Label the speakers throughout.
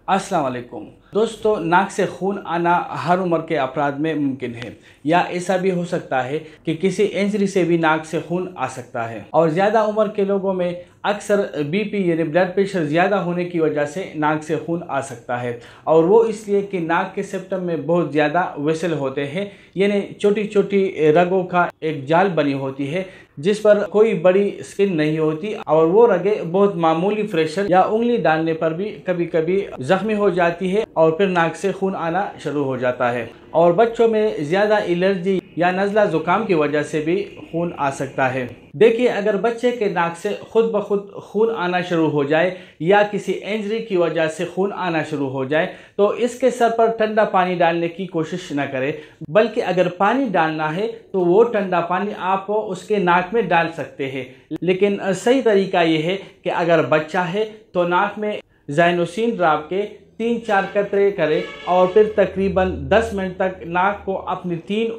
Speaker 1: अस्सलाम वालेकुम दोस्तों, नाक से खून आना हर उम्र के अफराद में मुमकिन है, या ऐसा भी हो सकता है कि किसी इंजरी से भी नाक से खून आ सकता है। और ज़्यादा उम्र के लोगों में अक्सर बीपी यानी ब्लड प्रेशर ज़्यादा होने की वजह से नाक से खून आ सकता है। और वो इसलिए कि नाक के सेप्टम में बहुत ज़्यादा वेसल होते हैं, यानी छोटी छोटी रगों का एक जाल बनी होती है जिस पर कोई बड़ी स्किन नहीं होती, और वो रगें बहुत मामूली प्रेशर या उंगली डालने पर भी कभी कभी जख्मी हो जाती है और फिर नाक से खून आना शुरू हो जाता है। और बच्चों में ज़्यादा एलर्जी या नज़ला ज़ुकाम की वजह से भी खून आ सकता है। देखिए, अगर बच्चे के नाक से खुद ब खुद खून आना शुरू हो जाए या किसी इंजरी की वजह से खून आना शुरू हो जाए तो इसके सर पर ठंडा पानी डालने की कोशिश न करें, बल्कि अगर पानी डालना है तो वो ठंडा पानी आप उसके नाक में डाल सकते हैं। लेकिन सही तरीका ये है कि अगर बच्चा है तो नाक में ज़ाइनोसिन ड्रॉप के 3-4 कतरे करें और फिर तकरीबन 10 मिनट तक नाक को अपनी तीन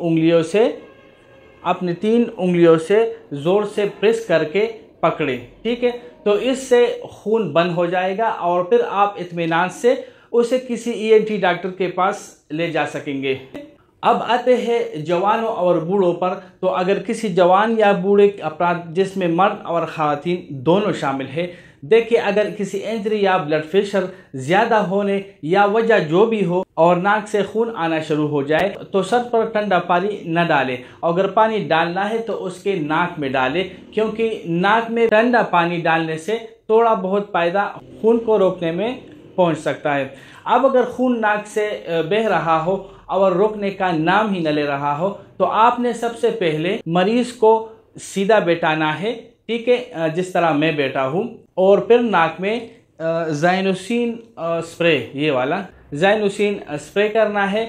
Speaker 1: उंगलियों से ज़ोर से प्रेस करके पकड़े। ठीक है, तो इससे खून बंद हो जाएगा और फिर आप इत्मीनान से उसे किसी ईएनटी डॉक्टर के पास ले जा सकेंगे। अब आते हैं जवानों और बूढ़ों पर। तो अगर किसी जवान या बूढ़े अपराध जिसमें मर्द और ख़वातीन दोनों शामिल है, देखिए, अगर किसी इंजरी या ब्लड प्रेशर ज़्यादा होने या वजह जो भी हो और नाक से खून आना शुरू हो जाए तो सर पर ठंडा पानी न डालें। अगर पानी डालना है तो उसके नाक में डालें, क्योंकि नाक में ठंडा पानी डालने से थोड़ा बहुत फ़ायदा खून को रोकने में पहुंच सकता है। अब अगर खून नाक से बह रहा हो और रोकने का नाम ही न ले रहा हो तो आपने सबसे पहले मरीज को सीधा बैठाना है, ठीक है, जिस तरह मैं बैठा हूँ, और फिर नाक में ज़ाइनोसिन स्प्रे, ये वाला ज़ाइनोसिन स्प्रे करना है।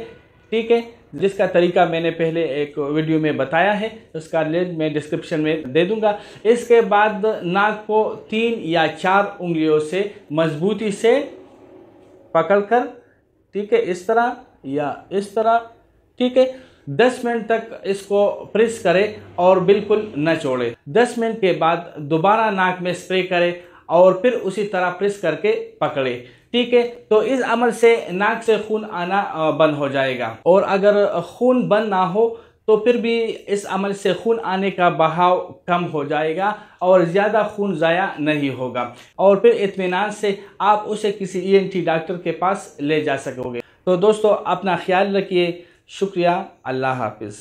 Speaker 1: ठीक है, जिसका तरीका मैंने पहले एक वीडियो में बताया है, उसका लिंक मैं डिस्क्रिप्शन में दे दूंगा। इसके बाद नाक को 3 या 4 उंगलियों से मजबूती से पकड़कर, ठीक है, इस तरह या इस तरह, ठीक है, 10 मिनट तक इसको प्रेस करें और बिल्कुल न छोड़ें। 10 मिनट के बाद दोबारा नाक में स्प्रे करें और फिर उसी तरह प्रेस करके पकड़ें। ठीक है, तो इस अमल से नाक से खून आना बंद हो जाएगा। और अगर खून बंद ना हो तो फिर भी इस अमल से खून आने का बहाव कम हो जाएगा और ज़्यादा खून ज़ाया नहीं होगा, और फिर इत्मीनान से आप उसे किसी ईएनटी डॉक्टर के पास ले जा सकोगे। तो दोस्तों, अपना ख्याल रखिए। शुक्रिया। अल्लाह हाफिज़।